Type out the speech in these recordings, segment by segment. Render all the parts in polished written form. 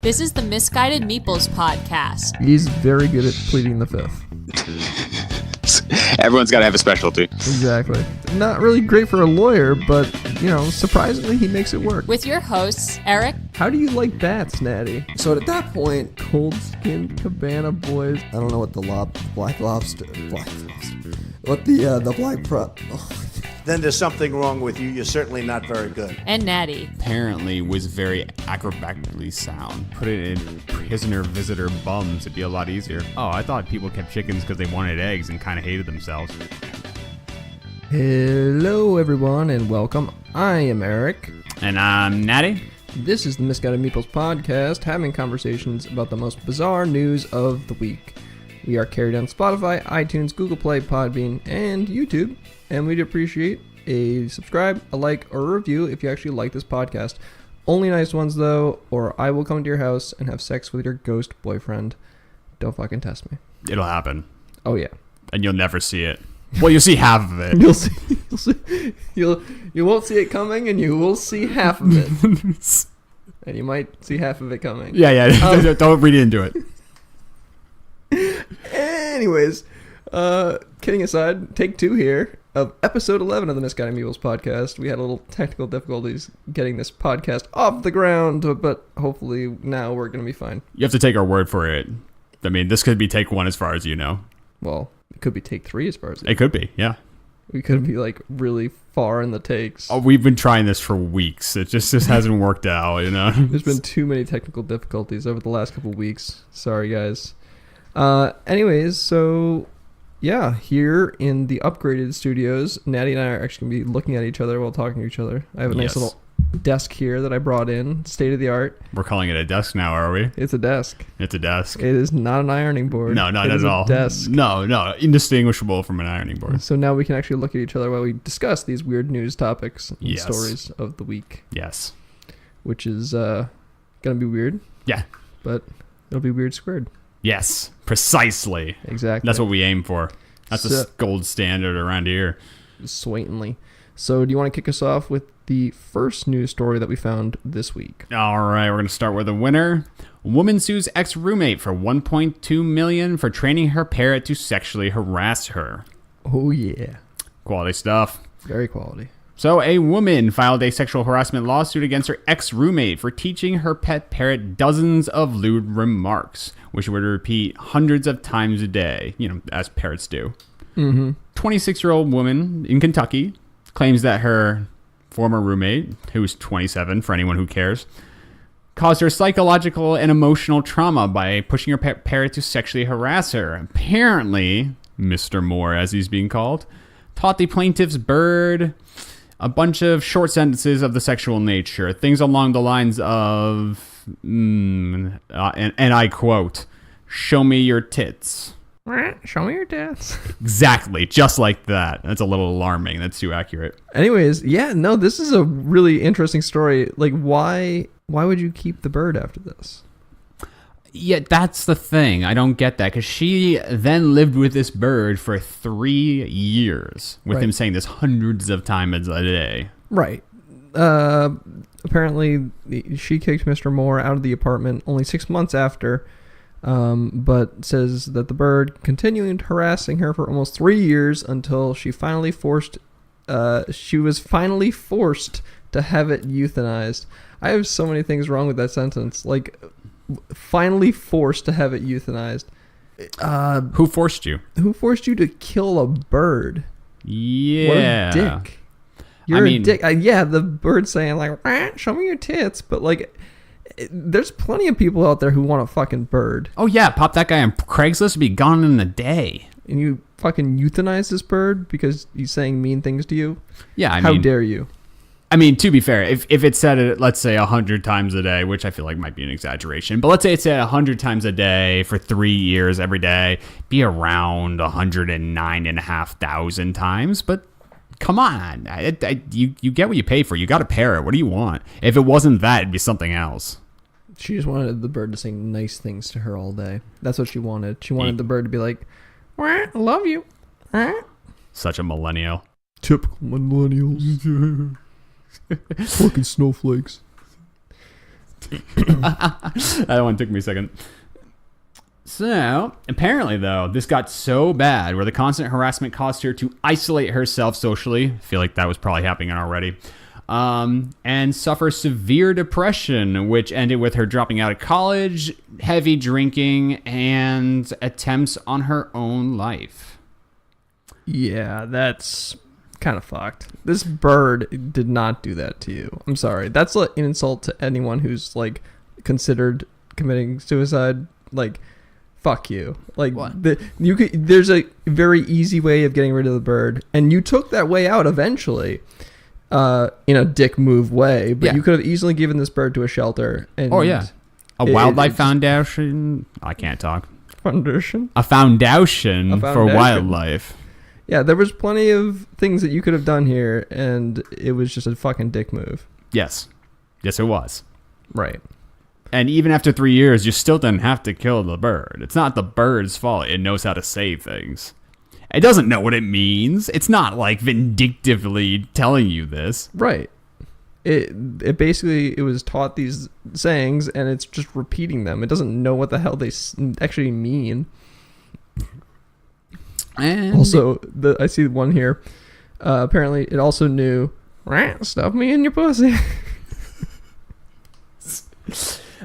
This is the Misguided Meeples podcast. He's very good at pleading the fifth. Everyone's got to have a specialty. Exactly. Not really great for a lawyer, but, surprisingly, he makes it work. With your hosts, Eric. How do you like bats, Natty? So at that point, Cold-skinned cabana boys. I don't know what the black lobster, Then there's something wrong with you. You're certainly not very good. And Natty. Apparently was very acrobatically sound. Put it in prisoner-visitor bums. It'd be a lot easier. Oh, I thought people kept chickens because they wanted eggs and kind of hated themselves. Hello, everyone, and welcome. I am Eric. And I'm Natty. This is the Misguided Meeples podcast, having conversations about the most bizarre news of the week. We are carried on Spotify, iTunes, Google Play, Podbean, and YouTube. And we'd appreciate a subscribe, a like, or a review if you actually like this podcast. Only nice ones, though, or I will come to your house and have sex with your ghost boyfriend. Don't fucking test me. It'll happen. Oh, yeah. And you'll never see it. Well, you'll see half of it. You'll see. You won't see it coming, and you will see half of it. And you might see half of it coming. Yeah. Don't read into it. Anyways, kidding aside, take two here of episode 11 of the Misguided Meeples podcast. We had a little technical difficulties getting this podcast off the ground, but hopefully now we're going to be fine. You have to take our word for it. I mean, this could be take one as far as you know. Well, it could be take three as far as it could be, yeah. We could be like really far in the takes. Oh, we've been trying this for weeks. It just hasn't worked out, There's been too many technical difficulties over the last couple weeks. Sorry, guys. Anyways, so yeah, here in the upgraded studios, Natty and I are actually going to be looking at each other while talking to each other. I have a nice little desk here that I brought in, state of the art. We're calling it a desk now, are we? It's a desk. It's a desk. It is not an ironing board. No, not at all. Desk. No, indistinguishable from an ironing board. So now we can actually look at each other while we discuss these weird news topics and stories of the week. Yes. Which is going to be weird. Yeah. But it'll be weird squared. Yes, precisely. Exactly. That's what we aim for. That's a gold standard around here. Swantonly. So do you want to kick us off with the first news story that we found this week? All right, we're going to start with a winner. Woman sues ex-roommate for $1.2 million for training her parrot to sexually harass her. Oh, yeah. Quality stuff. Very quality. So a woman filed a sexual harassment lawsuit against her ex-roommate for teaching her pet parrot dozens of lewd remarks, which she would repeat hundreds of times a day, as parrots do. 26-year-old woman in Kentucky claims that her former roommate, who's 27 for anyone who cares, caused her psychological and emotional trauma by pushing her pet parrot to sexually harass her. Apparently, Mr. Moore, as he's being called, taught the plaintiff's bird a bunch of short sentences of the sexual nature, things along the lines of, and I quote, "Show me your tits." Show me your tits. Exactly, just like that. That's a little alarming. That's too accurate. Anyways, this is a really interesting story. Like, why would you keep the bird after this? Yeah, that's the thing. I don't get that, because she then lived with this bird for 3 years with him saying this hundreds of times a day. Right. Apparently, she kicked Mr. Moore out of the apartment only 6 months after, but says that the bird continued harassing her for almost 3 years until she was finally forced to have it euthanized. I have so many things wrong with that sentence. Like, finally forced to have it euthanized. Who forced you? Who forced you to kill a bird? Yeah. What a dick. You're a dick. The bird saying like, show me your tits. But like, there's plenty of people out there who want a fucking bird. Oh yeah, pop that guy on Craigslist would be gone in a day. And you fucking euthanize this bird because he's saying mean things to you? Yeah, How dare you? I mean, to be fair, if it said it, let's say 100 times a day, which I feel like might be an exaggeration, but let's say it said 100 times a day for 3 years every day, be around 109,500 times. But come on, you get what you pay for. You got a parrot. What do you want? If it wasn't that, it'd be something else. She just wanted the bird to say nice things to her all day. That's what she wanted. She wanted the bird to be like, I love you. Such a millennial. Typical millennials. Fucking snowflakes. That one took me a second. So, apparently, though, this got so bad where the constant harassment caused her to isolate herself socially. I feel like that was probably happening already. And suffer severe depression, which ended with her dropping out of college, heavy drinking, and attempts on her own life. Yeah, that's kind of fucked. This bird did not do that to you. I'm sorry. That's like an insult to anyone who's like considered committing suicide. Like, fuck you. Like, there's a very easy way of getting rid of the bird, and you took that way out eventually. In a dick move way, but you could have easily given this bird to a shelter. And a wildlife foundation. I can't talk. Foundation. A foundation for wildlife. Yeah, there was plenty of things that you could have done here, and it was just a fucking dick move. Yes, it was. Right. And even after 3 years, you still didn't have to kill the bird. It's not the bird's fault. It knows how to say things. It doesn't know what it means. It's not like vindictively telling you this. Right. It basically, it was taught these sayings and it's just repeating them. It doesn't know what the hell they actually mean. And also, I see one here. Apparently, it also knew, stuff me in your pussy.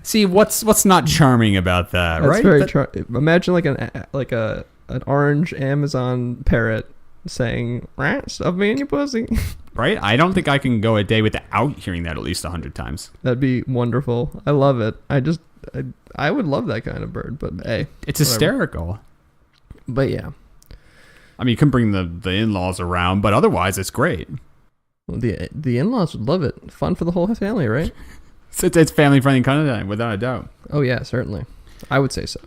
See, what's not charming about that, That's right? very imagine like an orange Amazon parrot saying, stuff me in your pussy. Right? I don't think I can go a day without hearing that at least 100 times. That'd be wonderful. I love it. I would love that kind of bird, but hey. It's hysterical. But yeah. I mean, you can bring the in-laws around, but otherwise it's great. Well, the in-laws would love it. Fun for the whole family, right? It's family-friendly content, without a doubt. Oh, yeah, certainly. I would say so.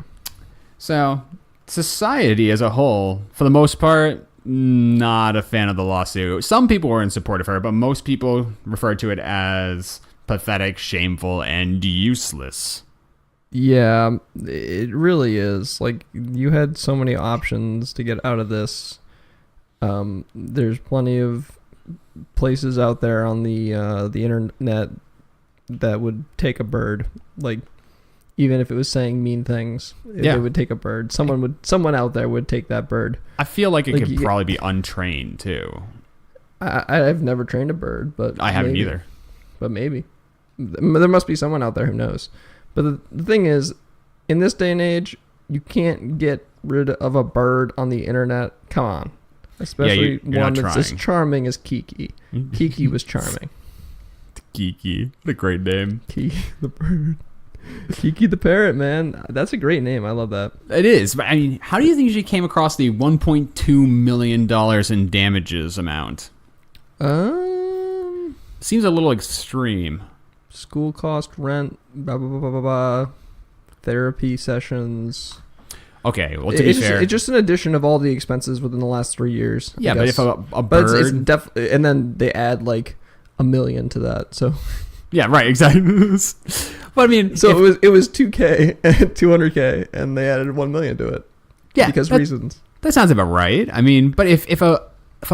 So, society as a whole, for the most part, not a fan of the lawsuit. Some people were in support of her, but most people referred to it as pathetic, shameful, and useless. Yeah, it really is. Like, you had so many options to get out of this. There's plenty of places out there on the internet that would take a bird. Like, even if it was saying mean things, they would take a bird. Someone out there would take that bird. I feel like it could probably be untrained too. I've never trained a bird, but I haven't either. But maybe there must be someone out there who knows. But the thing is, in this day and age, you can't get rid of a bird on the internet. Come on, especially you're one not that's as charming as Kiki. Kiki was charming. Kiki, the great name. Kiki the bird. Kiki the parrot, man. That's a great name. I love that. It is. But I mean, how do you think she came across the $1.2 million in damages amount? Seems a little extreme. School cost, rent, blah, blah, blah, blah, blah, blah. Therapy sessions. Okay, well, to be fair, it's just an addition of all the expenses within the last 3 years. Yeah, but if a bird... But it's and then they add like $1 million to that, so... Yeah, right, exactly. But I mean... So it was $2,000 and $200,000, and they added $1 million to it. Yeah. Because reasons. That sounds about right. I mean, but if a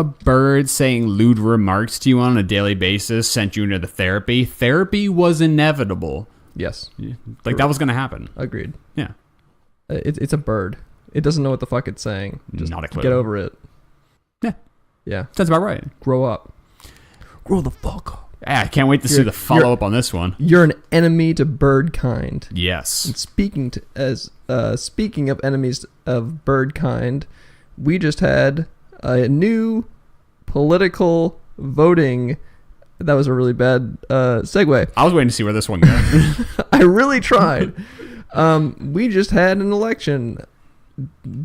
bird saying lewd remarks to you on a daily basis sent you into the therapy was inevitable. Yes. Like, that was going to happen. Agreed. Yeah. It's a bird. It doesn't know what the fuck it's saying. Just not a clue. Get over it. Yeah. Yeah. Sounds about right. Grow up. Grow the fuck up. Yeah, I can't wait to see the follow-up on this one. You're an enemy to bird kind. Yes. And speaking of enemies of bird kind, we just had a new political voting. That was a really bad segue. I was waiting to see where this one goes. I really tried. We just had an election.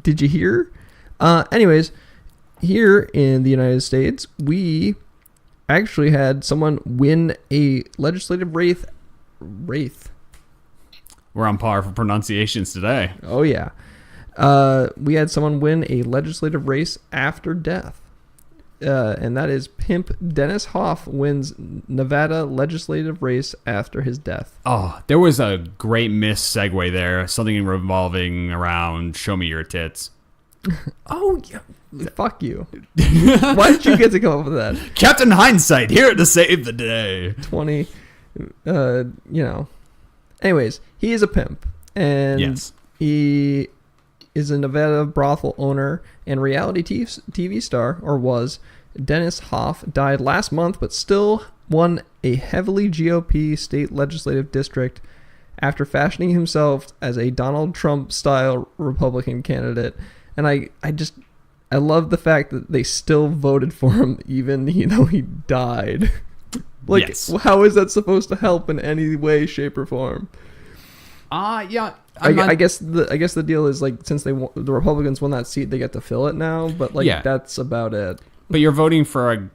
Did you hear? Anyways, here in the United States, we actually had someone win a legislative wraith. We're on par for pronunciations today. Oh, yeah. We had someone win a legislative race after death. And that is Pimp Dennis Hoff wins Nevada legislative race after his death. Oh, there was a great miss segue there. Something revolving around show me your tits. Oh, yeah. Fuck you. Why did you get to come up with that? Captain Hindsight here to save the day. 20, Anyways, he is a pimp, and Yes. he is a Nevada brothel owner and reality TV star, or was. Dennis Hoff died last month, but still won a heavily GOP state legislative district after fashioning himself as a Donald Trump-style Republican candidate. And I love the fact that they still voted for him even though he died. Like, Yes. how is that supposed to help in any way, shape, or form? Yeah. I guess the deal is, like, since the Republicans won that seat, they get to fill it now. But like, Yeah. that's about it. But you're voting for a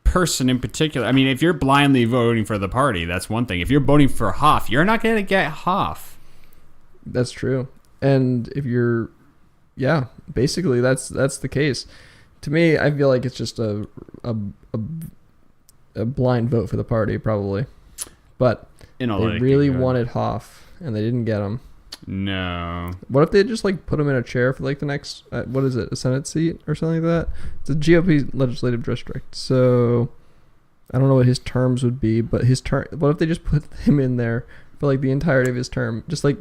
person in particular. I mean, if you're blindly voting for the party, that's one thing. If you're voting for Hoff, you're not going to get Hoff. That's true. And if you're, yeah, basically that's the case. To me, I feel like it's just a blind vote for the party, probably. But they really wanted Hoff, and they didn't get him. No. What if they just, like, put him in a chair for, like, the next, what is it, a Senate seat or something like that? It's a GOP legislative district. So I don't know what his terms would be, but what if they just put him in there for, like, the entirety of his term? Just, like,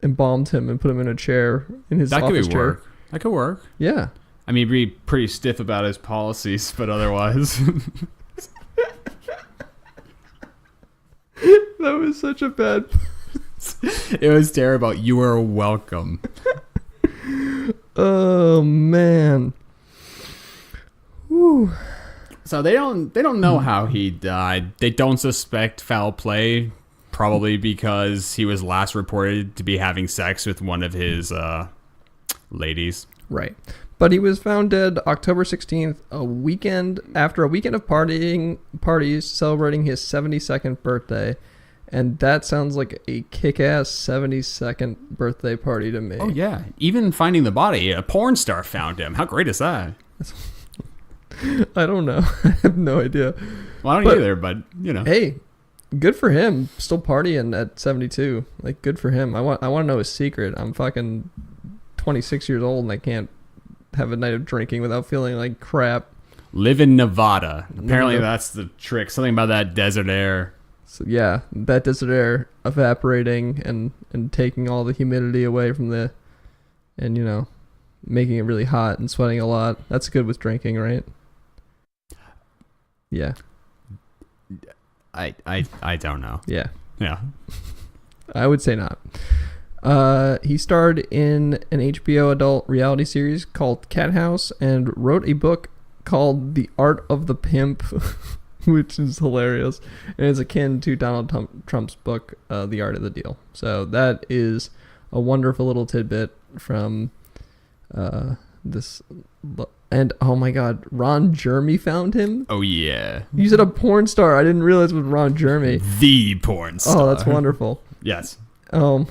embalmed him and put him in a chair in his office chair. Work. That could work. Yeah. I mean, be pretty stiff about his policies, but otherwise. That was such a bad... It was terrible. You are welcome. Oh, man. Whew. So they don't know how he died. They don't suspect foul play, probably because he was last reported to be having sex with one of his ladies. Right. But he was found dead October 16th, after a weekend of parties celebrating his 72nd birthday. And that sounds like a kick-ass 72nd birthday party to me. Oh, yeah. Even finding the body, a porn star found him. How great is that? I don't know. I have no idea. Well, I don't either, but, you know. Hey, good for him. Still partying at 72. Like, good for him. I want to know his secret. I'm fucking 26 years old and I can't have a night of drinking without feeling like crap. Live in Nevada. Apparently that's the trick. Something about that desert air. So yeah, that desert air evaporating and taking all the humidity away from and you know, making it really hot and sweating a lot. That's good with drinking, right? Yeah. I don't know. Yeah. Yeah. I would say not. He starred in an HBO adult reality series called Cat House and wrote a book called The Art of the Pimp, which is hilarious, and it's akin to Donald Trump's book, The Art of the Deal. So that is a wonderful little tidbit from this. And oh my God, Ron Jeremy found him. Oh yeah. You said a porn star. I didn't realize it was Ron Jeremy. The porn star. Oh, that's wonderful. Yes. Because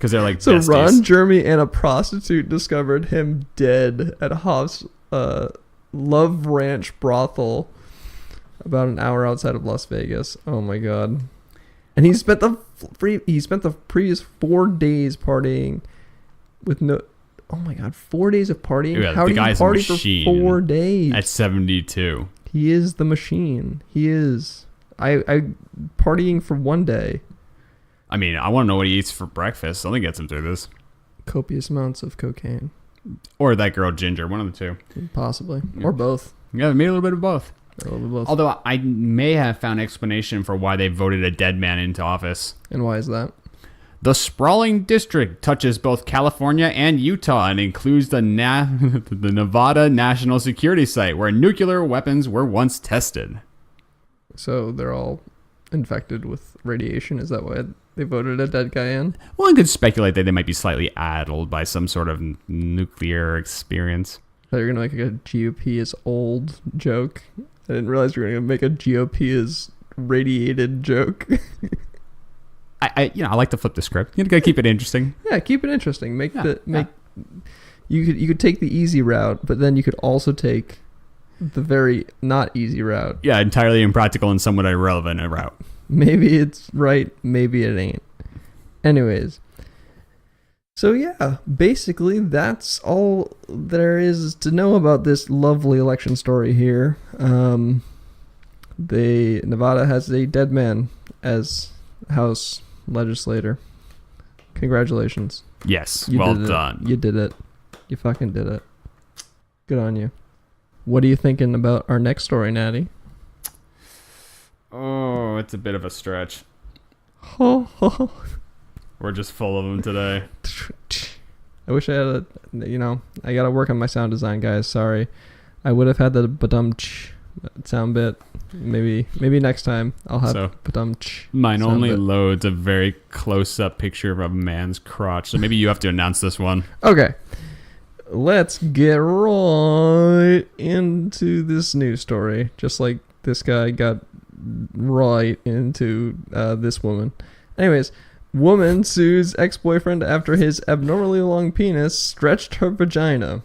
they're like so besties. Ron Jeremy and a prostitute discovered him dead at Hoff's Love Ranch brothel about an hour outside of Las Vegas. Oh my God. And he spent the previous 4 days partying with no. Oh my God, 4 days of partying. Yeah, How the do you guy's party machine for 4 days? At 72. He is the machine. He is. I partying for 1 day. I mean, I want to know what he eats for breakfast. Something gets him through this. Copious amounts of cocaine. Or that girl Ginger, one of the two. Possibly. Yeah. Or both. Yeah, maybe a little bit of both. A little bit of both. Although I may have found explanation for why they voted a dead man into office. And why is that? The sprawling district touches both California and Utah and includes the Nevada National Security Site, where nuclear weapons were once tested. So they're all infected with radiation. Is that why they voted a dead guy in? Well, I could speculate that they might be slightly addled by some sort of nuclear experience. I thought you were going to make a GOP is old joke. I didn't realize you were going to make a GOP is radiated joke. I like to flip the script. You gotta keep it interesting. Yeah, keep it interesting. You could take the easy route, but then you could also take the very not easy route. Yeah, entirely impractical and somewhat irrelevant route. Maybe it's right, maybe it ain't. Anyways. So yeah, basically that's all there is to know about this lovely election story here. Nevada has a dead man as House legislator. Congratulations. Yes, You well did it. done. You did it. You fucking did it. Good on you. What are you thinking about our next story, Natty? Oh, it's a bit of a stretch. Ho, ho, ho. We're just full of them today. I wish I had I gotta work on my sound design, guys. Sorry. I would have had the badum-ch sound bit. Maybe next time I'll have So, badum-ch. Mine sound only bit. loads a very close-up picture of a man's crotch. So maybe you have to announce this one. Okay. Let's get right into this news story. Just like this guy got right into this woman. Anyways, woman sues ex-boyfriend after his abnormally long penis stretched her vagina.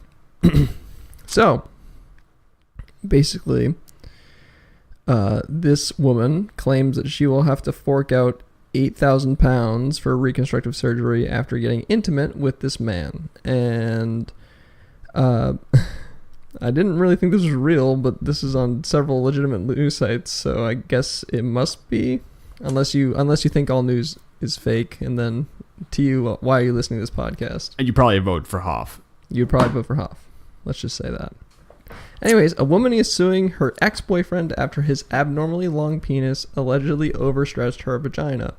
So, basically, this woman claims that she will have to fork out 8,000 pounds for reconstructive surgery after getting intimate with this man. And I didn't really think this was real, but this is on several legitimate news sites, so I guess it must be, unless you think all news is fake. And then to you, why are you listening to this podcast? And you probably vote for Hoff. You'd probably vote for Hoff. Let's just say that. Anyways, a woman is suing her ex-boyfriend after his abnormally long penis allegedly overstretched her vagina.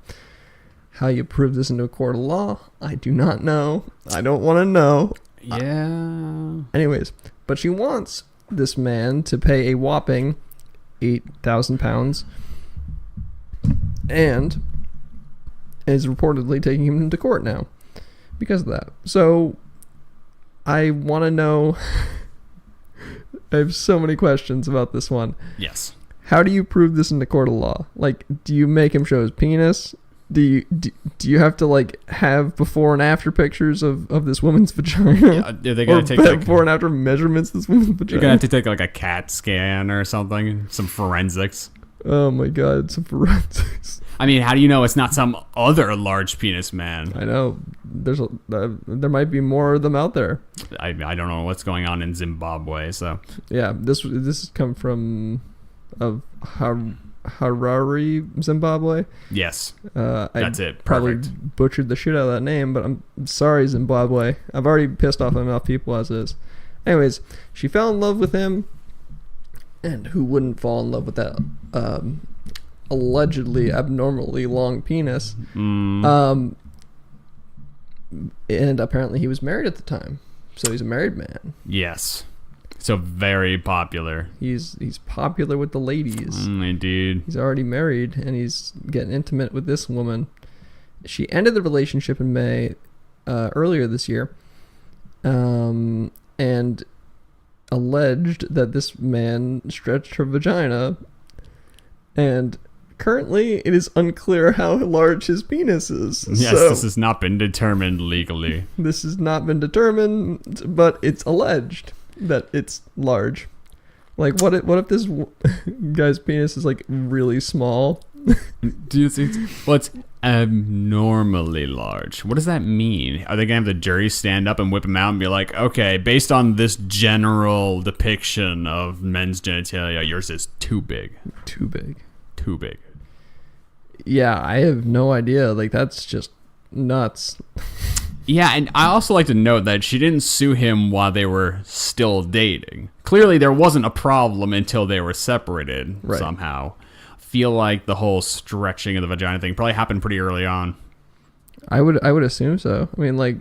How you prove this into a court of law, I do not know. I don't want to know. Yeah. Anyways, but she wants this man to pay a whopping 8,000 pounds and is reportedly taking him to court now because of that. So I want to know... I have so many questions about this one. Yes. How do you prove this in the court of law? Like, do you make him show his penis? Do you have to like have before and after pictures of this woman's vagina? Yeah, are they gonna take like, before and after measurements of this woman's vagina? you're gonna have to take like a CAT scan or something, some forensics. Oh my god, some forensics. I mean, how do you know it's not some other large penis man? I know there might be more of them out there. I don't know what's going on in Zimbabwe, so Yeah, this has come from Harare, Zimbabwe. yes, I that's it. Probably Perfect. butchered the shit out of that name, but I'm sorry, Zimbabwe. I've already pissed off enough people as is. Anyways, she fell in love with him, and who wouldn't fall in love with that allegedly abnormally long penis? And apparently he was married at the time, so he's a married man. Yes, so very popular. He's popular with the ladies. Indeed. He's already married, and he's getting intimate with this woman. She ended the relationship in May, earlier this year, and alleged that this man stretched her vagina, and currently it is unclear how large his penis is. Yes, So, this has not been determined legally. this has not been determined, but it's alleged that it's large. Like, what if this guy's penis is like really small? Do you think? What's abnormally large? What does that mean? Are they gonna have the jury stand up and whip him out and be like, okay, based on this general depiction of men's genitalia, yours is too big. Too big. Too big. Yeah, I have no idea. Like, that's just nuts. Yeah, and I also like to note that she didn't sue him while they were still dating. Clearly, there wasn't a problem until they were separated somehow. Feel like the whole stretching of the vagina thing probably happened pretty early on. I would assume so. I mean, like,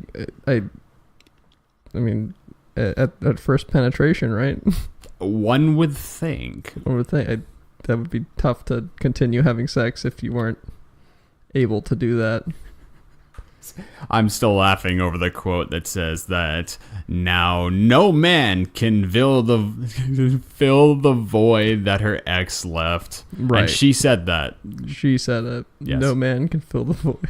I mean, at first penetration, right? One would think. I would think that would be tough to continue having sex if you weren't able to do that. I'm still laughing over the quote that says that now no man can fill the void that her ex left. Right. And she said that. She said it. Yes. No man can fill the void.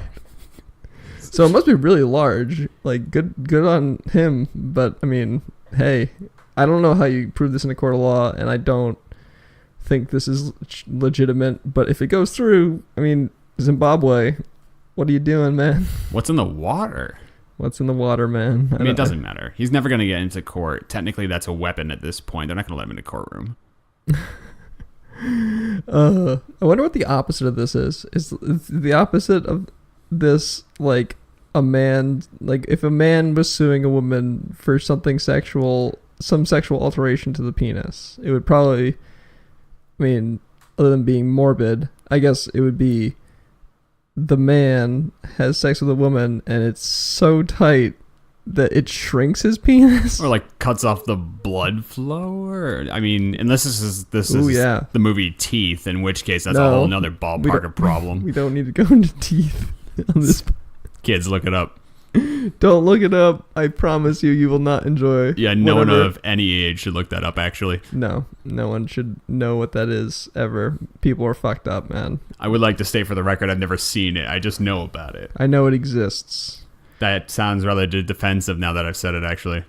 So it must be really large. Like, good on him. But I mean, hey, I don't know how you prove this in a court of law, and I don't think this is legitimate. But if it goes through, I mean, Zimbabwe, what are you doing, man? What's in the water? What's in the water, man? I mean, it doesn't matter. He's never going to get into court. Technically, that's a weapon at this point. They're not going to let him in a courtroom. I wonder what the opposite of this is. Is the opposite of this like a man, like if a man was suing a woman for something sexual, some sexual alteration to the penis, it would probably, I mean, other than being morbid, I guess it would be the man has sex with a woman and it's so tight that it shrinks his penis. Or like cuts off the blood flow, or I mean, unless this is yeah. the movie Teeth, in which case that's a No, whole nother ballpark of problem. We don't need to go into teeth on this. Kids, look it up. Don't look it up. I promise you, you will not enjoy. Yeah, no one of any age should look that up, actually. No one should know what that is ever. People are fucked up, man. I would like to state for the record, I've never seen it. I just know about it. I know it exists. That sounds rather defensive now that I've said it, actually.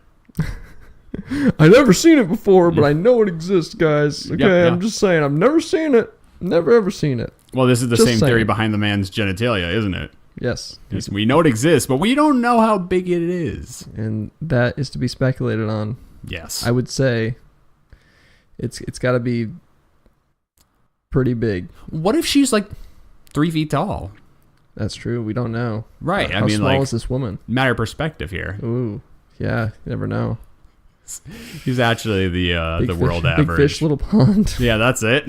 I never seen it before, but I know it exists, guys. Okay, Yep. I'm just saying, I've never seen it. Never ever seen it. Well, this is the Just same saying. theory behind the man's genitalia, isn't it? Yes. Yes, we know it exists, but we don't know how big it is. And that is to be speculated on. Yes. I would say it's got to be pretty big. What if she's like 3 feet tall? That's true. We don't know. Right. How I mean, small like, is this woman? matter of perspective here. Ooh. Yeah. You never know. She's actually the Big world fish, average. Big fish, little pond. Yeah, that's it.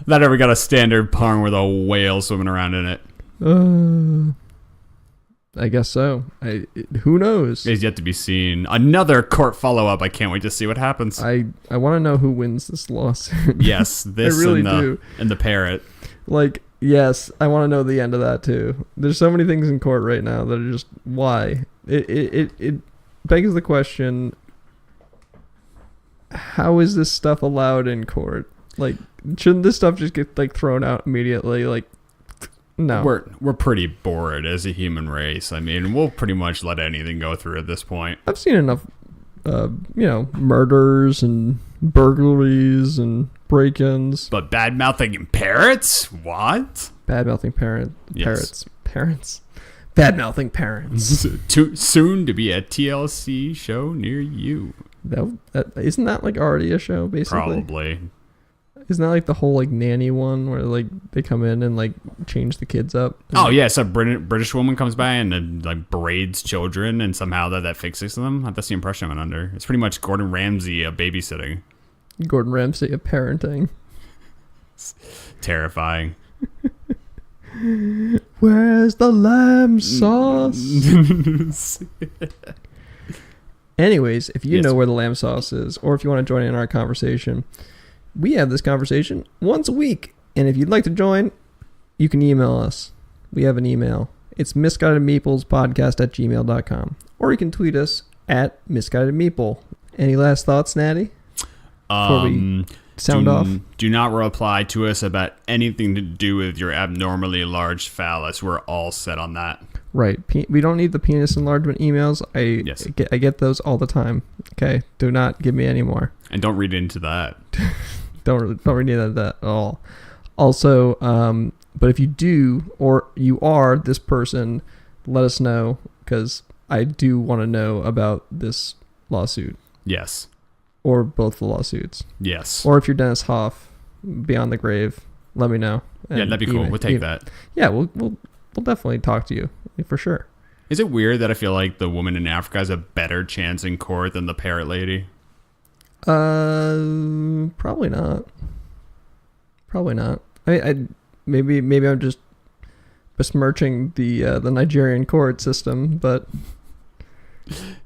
That ever got a standard pond with a whale swimming around in it? I guess so. Who knows? Is yet to be seen. Another court follow-up. I can't wait to see what happens. I want to know who wins this lawsuit. Yes, this I really and, the, do. and the parrot. Like, yes, I want to know the end of that too. There's so many things in court right now that are just why. It begs the question: how is this stuff allowed in court? Like, shouldn't this stuff just get like thrown out immediately? Like, no. We're pretty bored as a human race. I mean, we'll pretty much let anything go through at this point. I've seen enough, murders and burglaries and break-ins. But bad-mouthing parrots? What? Bad-mouthing Yes. parents. Bad-mouthing parents. Too soon to be a TLC show near you. Isn't that like already a show, basically? Probably. Isn't that like the whole like nanny one where like they come in and like change the kids up? Oh yeah, so British woman comes by and like braids children, and somehow that fixes them. That's the impression I'm under. It's pretty much Gordon Ramsay of babysitting. Gordon Ramsay of parenting. Terrifying. Where's the lamb sauce? Anyways, if you Yes. know where the lamb sauce is, or if you want to join in our conversation, we have this conversation once a week. And if you'd like to join, you can email us. We have an email. It's misguidedmeeplespodcast@gmail.com. Or you can tweet us at misguidedmeeple. Any last thoughts, Natty? Before we sound off? Do not reply to us about anything to do with your abnormally large phallus. We're all set on that. Right. We don't need the penis enlargement emails. Yes. I get those all the time. Okay. Do not give me any more. And don't read into that. Don't read any of that at all. Also, but if you do, or you are this person, let us know, because I do want to know about this lawsuit, Yes. or both the lawsuits. Yes. Or if you're Dennis Hoff, Beyond the Grave, let me know. Yeah, that'd be cool. We'll take that. Yeah, we'll definitely talk to you for sure. Is it weird that I feel like the woman in Africa has a better chance in court than the parrot lady? Probably not. Probably not. Maybe I'm just besmirching the Nigerian court system, but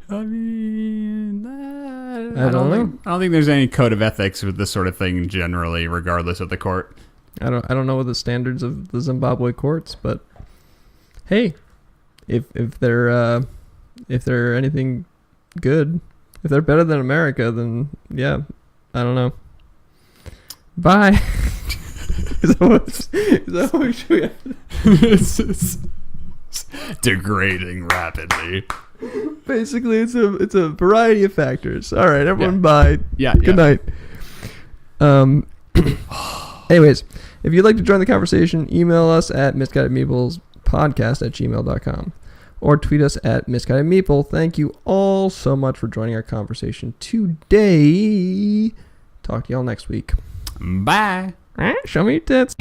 I mean, I don't know. I don't think there's any code of ethics with this sort of thing generally, regardless of the court. I don't know what the standards of the Zimbabwe courts, but hey, if they're anything good, if they're better than America, then yeah, I don't know. Bye. Is that what we should? It's just degrading rapidly. Basically, it's a variety of factors. All right, everyone, Yeah. bye. Yeah. Good night. Anyways, if you'd like to join the conversation, email us at misguidedmeeplespodcast@gmail.com or tweet us at misguidedmeeple. Thank you all so much for joining our conversation today. Talk to y'all next week. Bye. Show me your tits.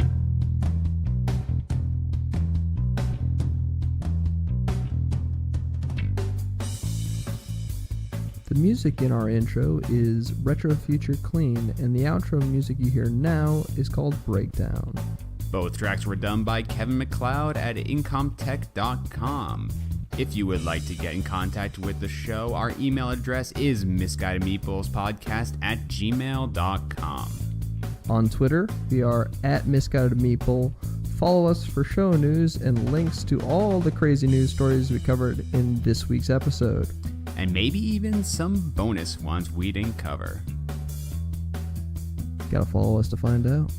The music in our intro is Retro Future Clean, and the outro music you hear now is called Breakdown. Both tracks were done by Kevin MacLeod at incomtech.com. If you would like to get in contact with the show, our email address is misguidedmeeplespodcast@gmail.com. On Twitter, we are at misguidedmeeple. Follow us for show news and links to all the crazy news stories we covered in this week's episode. And maybe even some bonus ones we didn't cover. Gotta follow us to find out.